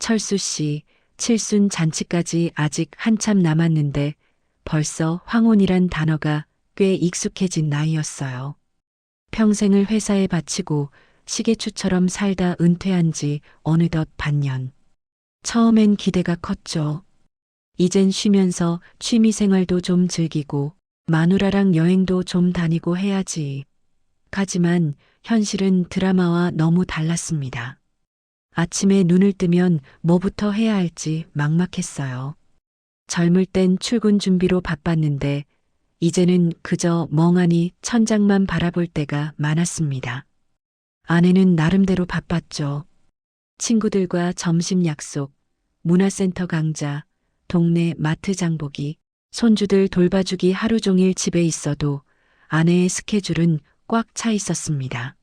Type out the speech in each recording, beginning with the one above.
철수 씨, 칠순 잔치까지 아직 한참 남았는데 벌써 황혼이란 단어가 꽤 익숙해진 나이였어요. 평생을 회사에 바치고 시계추처럼 살다 은퇴한 지 어느덧 반년. 처음엔 기대가 컸죠. 이젠 쉬면서 취미 생활도 좀 즐기고 마누라랑 여행도 좀 다니고 해야지. 하지만 현실은 드라마와 너무 달랐습니다. 아침에 눈을 뜨면 뭐부터 해야 할지 막막했어요. 젊을 땐 출근 준비로 바빴는데 이제는 그저 멍하니 천장만 바라볼 때가 많았습니다. 아내는 나름대로 바빴죠. 친구들과 점심 약속, 문화센터 강좌, 동네 마트 장보기, 손주들 돌봐주기 하루 종일 집에 있어도 아내의 스케줄은 꽉 차 있었습니다.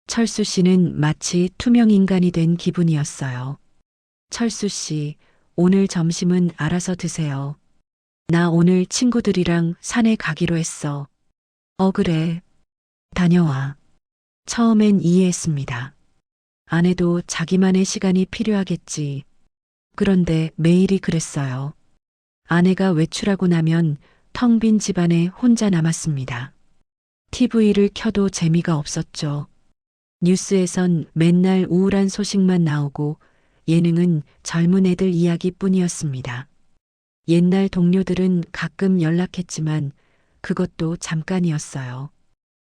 철수 씨는 마치 투명 인간이 된 기분이었어요. 철수 씨, 오늘 점심은 알아서 드세요. 나 오늘 친구들이랑 산에 가기로 했어. 그래. 다녀와. 처음엔 이해했습니다. 아내도 자기만의 시간이 필요하겠지. 그런데 매일이 그랬어요. 아내가 외출하고 나면 텅 빈 집안에 혼자 남았습니다. TV를 켜도 재미가 없었죠. 뉴스에선 맨날 우울한 소식만 나오고 예능은 젊은 애들 이야기뿐이었습니다. 옛날 동료들은 가끔 연락했지만 그것도 잠깐이었어요.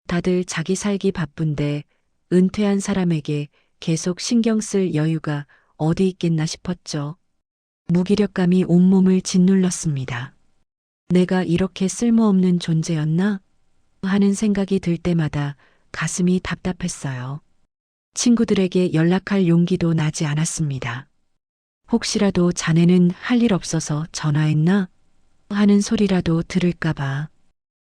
다들 자기 살기 바쁜데 은퇴한 사람에게 계속 신경 쓸 여유가 어디 있겠나 싶었죠. 무기력감이 온몸을 짓눌렀습니다. 내가 이렇게 쓸모없는 존재였나? 하는 생각이 들 때마다 가슴이 답답했어요. 친구들에게 연락할 용기도 나지 않았습니다. 혹시라도 자네는 할 일 없어서 전화했나? 하는 소리라도 들을까봐.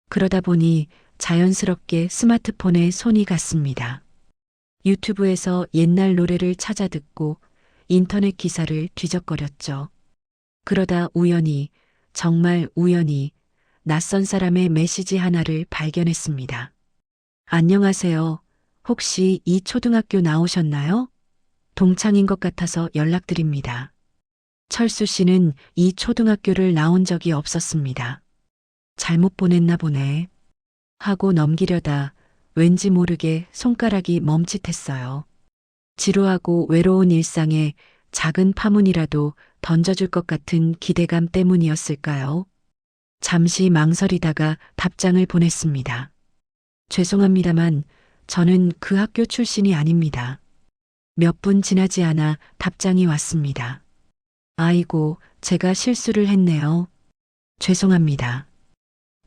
그러다 보니 자연스럽게 스마트폰에 손이 갔습니다. 유튜브에서 옛날 노래를 찾아 듣고 인터넷 기사를 뒤적거렸죠. 그러다 우연히, 정말 우연히 낯선 사람의 메시지 하나를 발견했습니다. 안녕하세요. 혹시 이 초등학교 나오셨나요? 동창인 것 같아서 연락드립니다. 철수 씨는 이 초등학교를 나온 적이 없었습니다. 잘못 보냈나 보네. 하고 넘기려다 왠지 모르게 손가락이 멈칫했어요. 지루하고 외로운 일상에 작은 파문이라도 던져줄 것 같은 기대감 때문이었을까요? 잠시 망설이다가 답장을 보냈습니다. 죄송합니다만 저는 그 학교 출신이 아닙니다. 몇 분 지나지 않아 답장이 왔습니다. 아이고, 제가 실수를 했네요. 죄송합니다.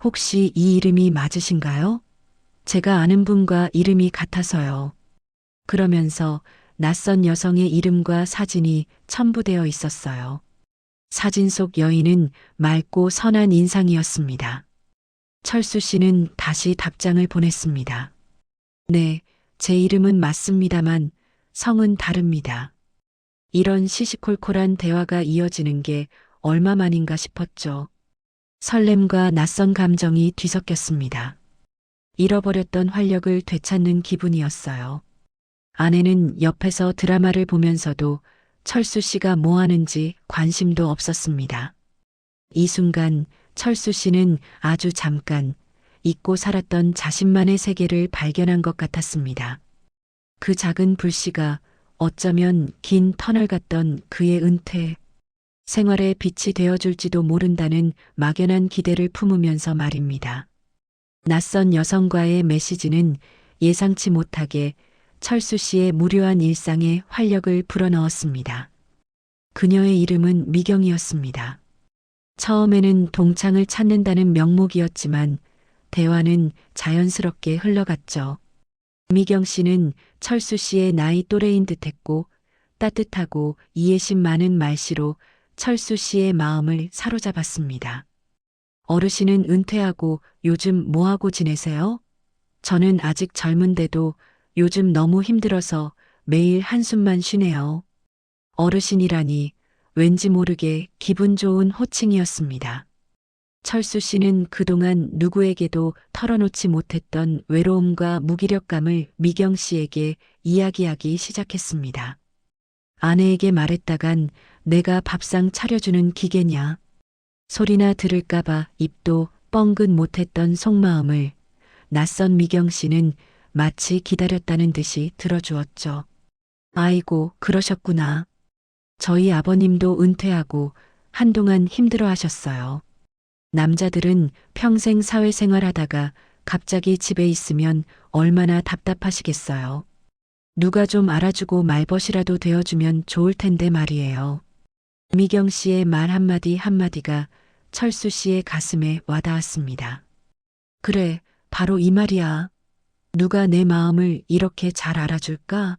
혹시 이 이름이 맞으신가요? 제가 아는 분과 이름이 같아서요. 그러면서 낯선 여성의 이름과 사진이 첨부되어 있었어요. 사진 속 여인은 맑고 선한 인상이었습니다. 철수 씨는 다시 답장을 보냈습니다. 네, 제 이름은 맞습니다만 성은 다릅니다. 이런 시시콜콜한 대화가 이어지는 게 얼마만인가 싶었죠. 설렘과 낯선 감정이 뒤섞였습니다. 잃어버렸던 활력을 되찾는 기분이었어요. 아내는 옆에서 드라마를 보면서도 철수 씨가 뭐 하는지 관심도 없었습니다. 이 순간 철수 씨는 아주 잠깐 잊고 살았던 자신만의 세계를 발견한 것 같았습니다. 그 작은 불씨가 어쩌면 긴 터널 같던 그의 은퇴, 생활의 빛이 되어줄지도 모른다는 막연한 기대를 품으면서 말입니다. 낯선 여성과의 메시지는 예상치 못하게 철수 씨의 무료한 일상에 활력을 불어넣었습니다. 그녀의 이름은 미경이었습니다. 처음에는 동창을 찾는다는 명목이었지만 대화는 자연스럽게 흘러갔죠. 미경 씨는 철수 씨의 나이 또래인 듯했고 따뜻하고 이해심 많은 말씨로 철수 씨의 마음을 사로잡았습니다. 어르신은 은퇴하고 요즘 뭐하고 지내세요? 저는 아직 젊은데도 요즘 너무 힘들어서 매일 한숨만 쉬네요. 어르신이라니 왠지 모르게 기분 좋은 호칭이었습니다. 철수 씨는 그동안 누구에게도 털어놓지 못했던 외로움과 무기력감을 미경 씨에게 이야기하기 시작했습니다. 아내에게 말했다간 내가 밥상 차려주는 기계냐. 소리나 들을까봐 입도 뻥긋 못했던 속마음을 낯선 미경 씨는 마치 기다렸다는 듯이 들어주었죠. 아이고, 그러셨구나. 저희 아버님도 은퇴하고 한동안 힘들어 하셨어요. 남자들은 평생 사회생활 하다가 갑자기 집에 있으면 얼마나 답답하시겠어요. 누가 좀 알아주고 말벗이라도 되어주면 좋을 텐데 말이에요. 미경 씨의 말 한마디 한마디가 철수 씨의 가슴에 와닿았습니다. 그래, 바로 이 말이야. 누가 내 마음을 이렇게 잘 알아줄까?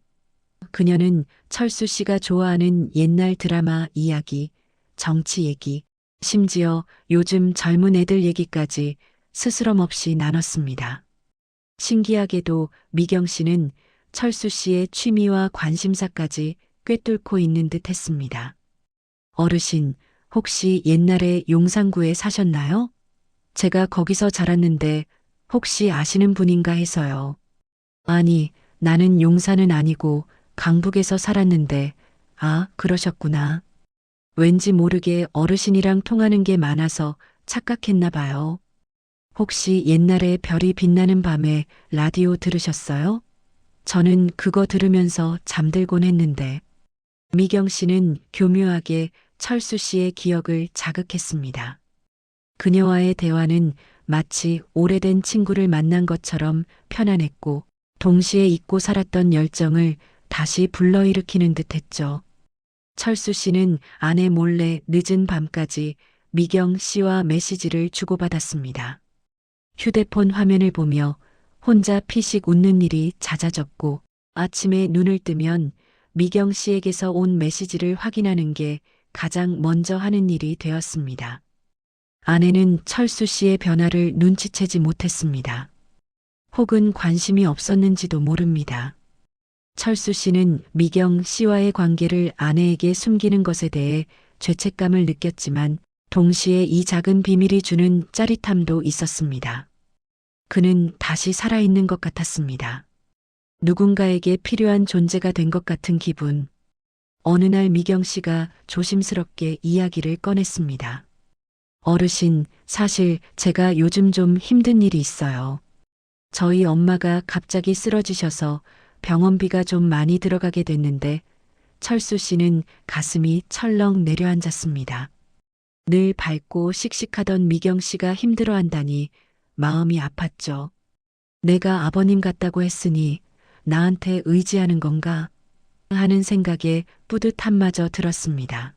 그녀는 철수 씨가 좋아하는 옛날 드라마 이야기, 정치 얘기, 심지어 요즘 젊은 애들 얘기까지 스스럼 없이 나눴습니다. 신기하게도 미경 씨는 철수 씨의 취미와 관심사까지 꿰뚫고 있는 듯 했습니다. 어르신, 혹시 옛날에 용산구에 사셨나요? 제가 거기서 자랐는데 혹시 아시는 분인가 해서요. 아니, 나는 용산은 아니고 강북에서 살았는데, 아, 그러셨구나. 왠지 모르게 어르신이랑 통하는 게 많아서 착각했나 봐요. 혹시 옛날에 별이 빛나는 밤에 라디오 들으셨어요? 저는 그거 들으면서 잠들곤 했는데. 미경 씨는 교묘하게 철수 씨의 기억을 자극했습니다. 그녀와의 대화는 마치 오래된 친구를 만난 것처럼 편안했고 동시에 잊고 살았던 열정을 다시 불러일으키는 듯했죠. 철수 씨는 아내 몰래 늦은 밤까지 미경 씨와 메시지를 주고받았습니다. 휴대폰 화면을 보며 혼자 피식 웃는 일이 잦아졌고 아침에 눈을 뜨면 미경 씨에게서 온 메시지를 확인하는 게 가장 먼저 하는 일이 되었습니다. 아내는 철수 씨의 변화를 눈치채지 못했습니다. 혹은 관심이 없었는지도 모릅니다. 철수 씨는 미경 씨와의 관계를 아내에게 숨기는 것에 대해 죄책감을 느꼈지만 동시에 이 작은 비밀이 주는 짜릿함도 있었습니다. 그는 다시 살아있는 것 같았습니다. 누군가에게 필요한 존재가 된 것 같은 기분. 어느 날 미경 씨가 조심스럽게 이야기를 꺼냈습니다. 어르신, 사실 제가 요즘 좀 힘든 일이 있어요. 저희 엄마가 갑자기 쓰러지셔서 병원비가 좀 많이 들어가게 됐는데 철수 씨는 가슴이 철렁 내려앉았습니다. 늘 밝고 씩씩하던 미경 씨가 힘들어한다니 마음이 아팠죠. 내가 아버님 같다고 했으니 나한테 의지하는 건가 하는 생각에 뿌듯함마저 들었습니다.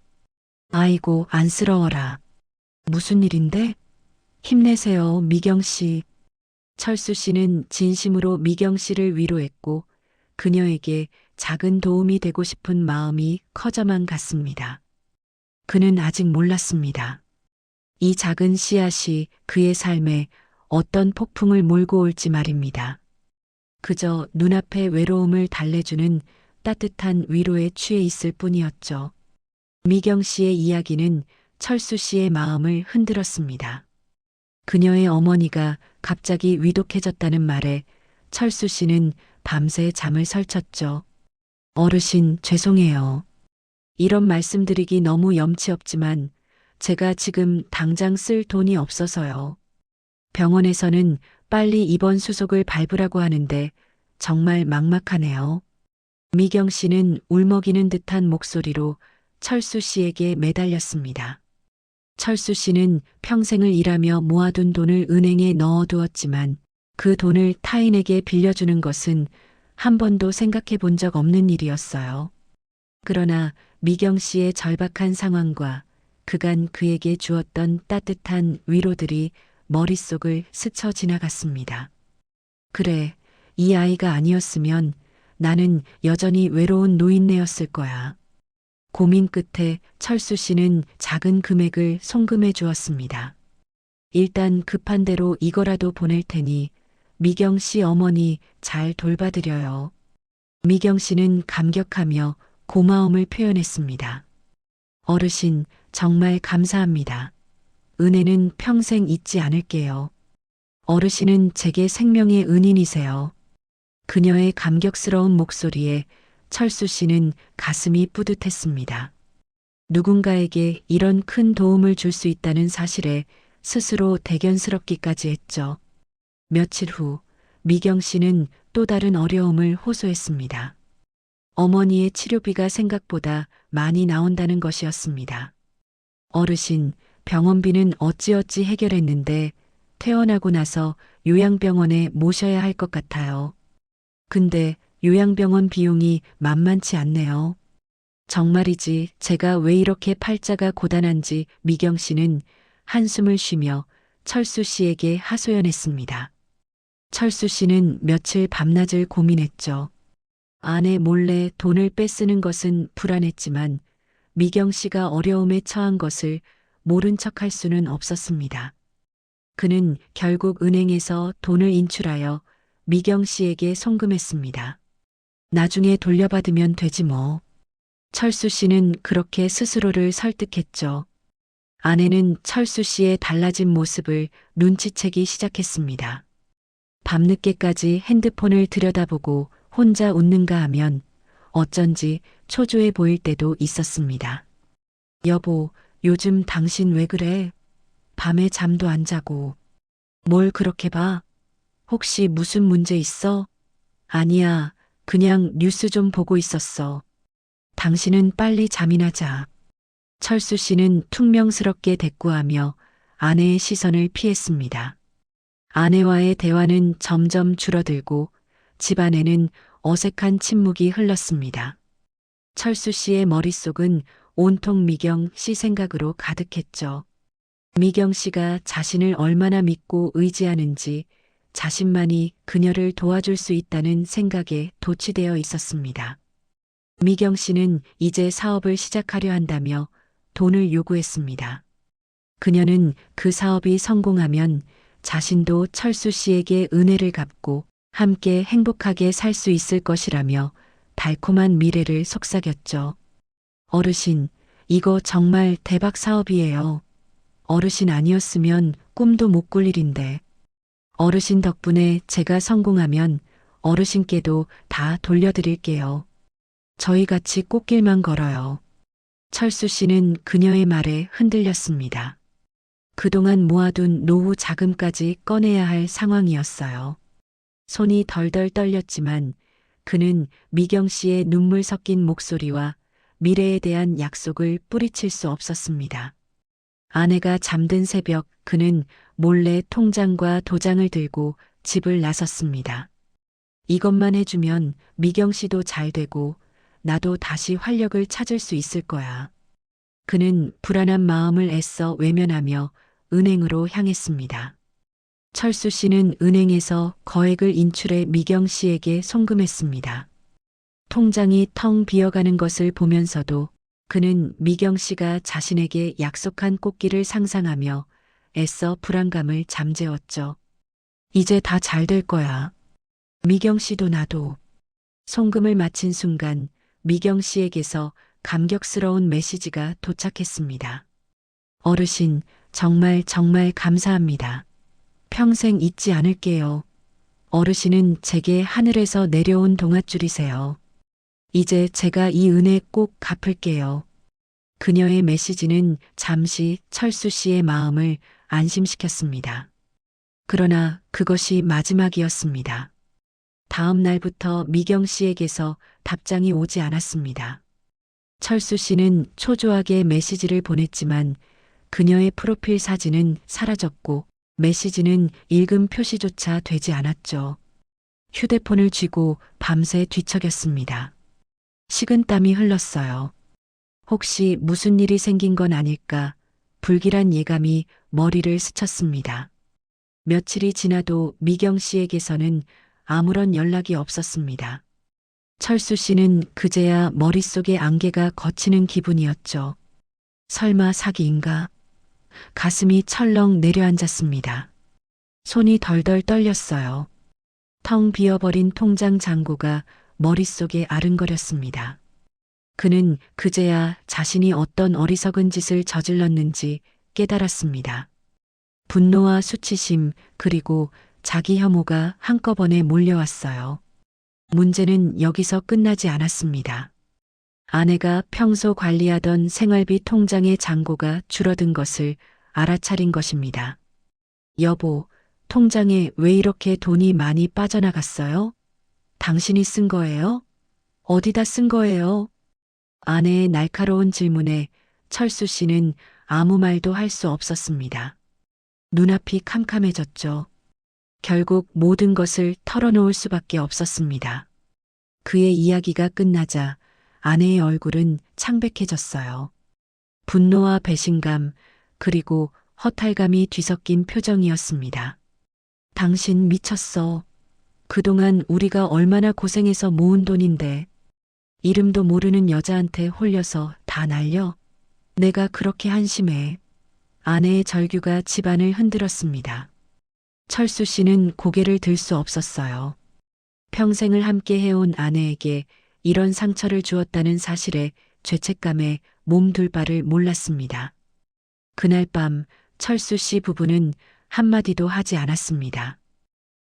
아이고, 안쓰러워라. 무슨 일인데? 힘내세요, 미경 씨. 철수 씨는 진심으로 미경 씨를 위로했고 그녀에게 작은 도움이 되고 싶은 마음이 커져만 갔습니다. 그는 아직 몰랐습니다. 이 작은 씨앗이 그의 삶에 어떤 폭풍을 몰고 올지 말입니다. 그저 눈앞의 외로움을 달래주는 따뜻한 위로에 취해 있을 뿐이었죠. 미경 씨의 이야기는 철수 씨의 마음을 흔들었습니다. 그녀의 어머니가 갑자기 위독해졌다는 말에 철수 씨는 밤새 잠을 설쳤죠. 어르신, 죄송해요. 이런 말씀드리기 너무 염치 없지만 제가 지금 당장 쓸 돈이 없어서요. 병원에서는 빨리 입원 수속을 밟으라고 하는데 정말 막막하네요. 미경 씨는 울먹이는 듯한 목소리로 철수 씨에게 매달렸습니다. 철수 씨는 평생을 일하며 모아둔 돈을 은행에 넣어두었지만 그 돈을 타인에게 빌려주는 것은 한 번도 생각해 본 적 없는 일이었어요. 그러나 미경 씨의 절박한 상황과 그간 그에게 주었던 따뜻한 위로들이 머릿속을 스쳐 지나갔습니다. 그래, 이 아이가 아니었으면 나는 여전히 외로운 노인네였을 거야. 고민 끝에 철수 씨는 작은 금액을 송금해 주었습니다. 일단 급한 대로 이거라도 보낼 테니 미경 씨 어머니 잘 돌봐드려요. 미경 씨는 감격하며 고마움을 표현했습니다. 어르신, 정말 감사합니다. 은혜는 평생 잊지 않을게요. 어르신은 제게 생명의 은인이세요. 그녀의 감격스러운 목소리에 철수 씨는 가슴이 뿌듯했습니다. 누군가에게 이런 큰 도움을 줄 수 있다는 사실에 스스로 대견스럽기까지 했죠. 며칠 후 미경 씨는 또 다른 어려움을 호소했습니다. 어머니의 치료비가 생각보다 많이 나온다는 것이었습니다. 어르신, 병원비는 어찌어찌 해결했는데 퇴원하고 나서 요양병원에 모셔야 할 것 같아요. 근데 요양병원 비용이 만만치 않네요. 정말이지 제가 왜 이렇게 팔자가 고단한지 미경 씨는 한숨을 쉬며 철수 씨에게 하소연했습니다. 철수 씨는 며칠 밤낮을 고민했죠. 아내 몰래 돈을 빼쓰는 것은 불안했지만 미경 씨가 어려움에 처한 것을 모른 척할 수는 없었습니다. 그는 결국 은행에서 돈을 인출하여 미경 씨에게 송금했습니다. 나중에 돌려받으면 되지 뭐. 철수 씨는 그렇게 스스로를 설득했죠. 아내는 철수 씨의 달라진 모습을 눈치채기 시작했습니다. 밤늦게까지 핸드폰을 들여다보고 혼자 웃는가 하면 어쩐지 초조해 보일 때도 있었습니다. 여보, 요즘 당신 왜 그래? 밤에 잠도 안 자고. 뭘 그렇게 봐? 혹시 무슨 문제 있어? 아니야, 그냥 뉴스 좀 보고 있었어. 당신은 빨리 잠이나 자. 철수 씨는 퉁명스럽게 대꾸하며 아내의 시선을 피했습니다. 아내와의 대화는 점점 줄어들고 집안에는 어색한 침묵이 흘렀습니다. 철수 씨의 머릿속은 온통 미경 씨 생각으로 가득했죠. 미경 씨가 자신을 얼마나 믿고 의지하는지 자신만이 그녀를 도와줄 수 있다는 생각에 도취되어 있었습니다. 미경 씨는 이제 사업을 시작하려 한다며 돈을 요구했습니다. 그녀는 그 사업이 성공하면 자신도 철수 씨에게 은혜를 갚고 함께 행복하게 살 수 있을 것이라며 달콤한 미래를 속삭였죠. 어르신, 이거 정말 대박 사업이에요. 어르신 아니었으면 꿈도 못 꿀 일인데. 어르신 덕분에 제가 성공하면 어르신께도 다 돌려드릴게요. 저희 같이 꽃길만 걸어요. 철수 씨는 그녀의 말에 흔들렸습니다. 그동안 모아둔 노후 자금까지 꺼내야 할 상황이었어요. 손이 덜덜 떨렸지만 그는 미경 씨의 눈물 섞인 목소리와 미래에 대한 약속을 뿌리칠 수 없었습니다. 아내가 잠든 새벽 그는 몰래 통장과 도장을 들고 집을 나섰습니다. 이것만 해주면 미경 씨도 잘 되고 나도 다시 활력을 찾을 수 있을 거야. 그는 불안한 마음을 애써 외면하며 은행으로 향했습니다. 철수 씨는 은행에서 거액을 인출해 미경 씨에게 송금했습니다. 통장이 텅 비어가는 것을 보면서도 그는 미경 씨가 자신에게 약속한 꽃길을 상상하며 애써 불안감을 잠재웠죠. 이제 다 잘 될 거야. 미경 씨도 나도. 송금을 마친 순간 미경 씨에게서 감격스러운 메시지가 도착했습니다. 어르신, 정말 감사합니다. 평생 잊지 않을게요. 어르신은 제게 하늘에서 내려온 동아줄이세요. 이제 제가 이 은혜 꼭 갚을게요. 그녀의 메시지는 잠시 철수 씨의 마음을 안심시켰습니다. 그러나 그것이 마지막이었습니다. 다음 날부터 미경 씨에게서 답장이 오지 않았습니다. 철수 씨는 초조하게 메시지를 보냈지만 그녀의 프로필 사진은 사라졌고 메시지는 읽음 표시조차 되지 않았죠. 휴대폰을 쥐고 밤새 뒤척였습니다. 식은땀이 흘렀어요. 혹시 무슨 일이 생긴 건 아닐까 불길한 예감이 머리를 스쳤습니다. 며칠이 지나도 미경 씨에게서는 아무런 연락이 없었습니다. 철수 씨는 그제야 머릿속에 안개가 걷히는 기분이었죠. 설마 사기인가? 가슴이 철렁 내려앉았습니다. 손이 덜덜 떨렸어요. 텅 비어버린 통장 잔고가 머릿속에 아른거렸습니다. 그는 그제야 자신이 어떤 어리석은 짓을 저질렀는지 깨달았습니다. 분노와 수치심 그리고 자기 혐오가 한꺼번에 몰려왔어요. 문제는 여기서 끝나지 않았습니다. 아내가 평소 관리하던 생활비 통장의 잔고가 줄어든 것을 알아차린 것입니다. 여보, 통장에 왜 이렇게 돈이 많이 빠져나갔어요? 당신이 쓴 거예요? 어디다 쓴 거예요? 아내의 날카로운 질문에 철수 씨는 아무 말도 할 수 없었습니다. 눈앞이 캄캄해졌죠. 결국 모든 것을 털어놓을 수밖에 없었습니다. 그의 이야기가 끝나자 아내의 얼굴은 창백해졌어요. 분노와 배신감, 그리고 허탈감이 뒤섞인 표정이었습니다. 당신 미쳤어. 그동안 우리가 얼마나 고생해서 모은 돈인데, 이름도 모르는 여자한테 홀려서 다 날려? 내가 그렇게 한심해. 아내의 절규가 집안을 흔들었습니다. 철수 씨는 고개를 들 수 없었어요. 평생을 함께 해온 아내에게 이런 상처를 주었다는 사실에 죄책감에 몸둘 바를 몰랐습니다. 그날 밤 철수 씨 부부는 한마디도 하지 않았습니다.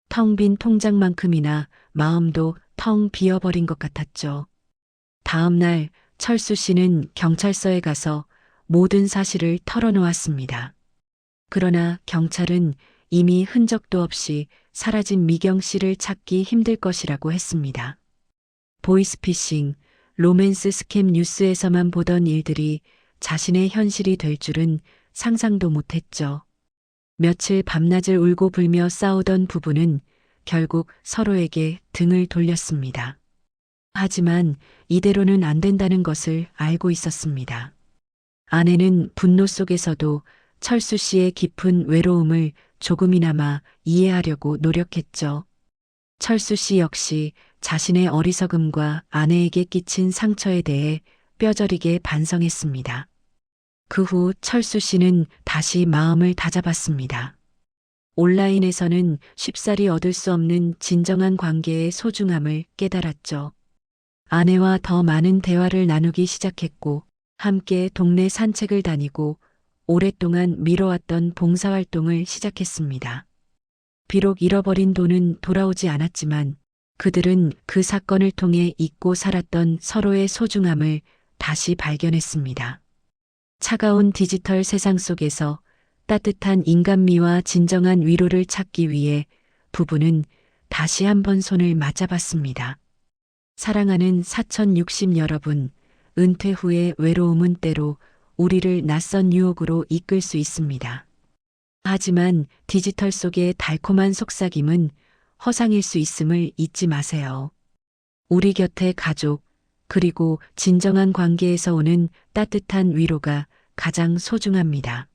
텅 빈 통장만큼이나 마음도 텅 비어버린 것 같았죠. 다음 날 철수 씨는 경찰서에 가서 모든 사실을 털어놓았습니다. 그러나 경찰은 이미 흔적도 없이 사라진 미경 씨를 찾기 힘들 것이라고 했습니다. 보이스피싱, 로맨스 스캠 뉴스에서만 보던 일들이 자신의 현실이 될 줄은 상상도 못했죠. 며칠 밤낮을 울고 불며 싸우던 부부는 결국 서로에게 등을 돌렸습니다. 하지만 이대로는 안 된다는 것을 알고 있었습니다. 아내는 분노 속에서도 철수 씨의 깊은 외로움을 조금이나마 이해하려고 노력했죠. 철수 씨 역시 자신의 어리석음과 아내에게 끼친 상처에 대해 뼈저리게 반성했습니다. 그 후 철수 씨는 다시 마음을 다잡았습니다. 온라인에서는 쉽사리 얻을 수 없는 진정한 관계의 소중함을 깨달았죠. 아내와 더 많은 대화를 나누기 시작했고, 함께 동네 산책을 다니고 오랫동안 미뤄왔던 봉사활동을 시작했습니다. 비록 잃어버린 돈은 돌아오지 않았지만 그들은 그 사건을 통해 잊고 살았던 서로의 소중함을 다시 발견했습니다. 차가운 디지털 세상 속에서 따뜻한 인간미와 진정한 위로를 찾기 위해 부부는 다시 한번 손을 맞잡았습니다. 사랑하는 사천60 여러분, 은퇴 후의 외로움은 때로 우리를 낯선 유혹으로 이끌 수 있습니다. 하지만 디지털 속의 달콤한 속삭임은 허상일 수 있음을 잊지 마세요. 우리 곁의 가족, 그리고 진정한 관계에서 오는 따뜻한 위로가 가장 소중합니다.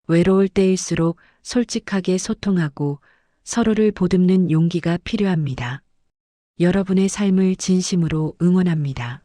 외로울 때일수록 솔직하게 소통하고 서로를 보듬는 용기가 필요합니다. 여러분의 삶을 진심으로 응원합니다.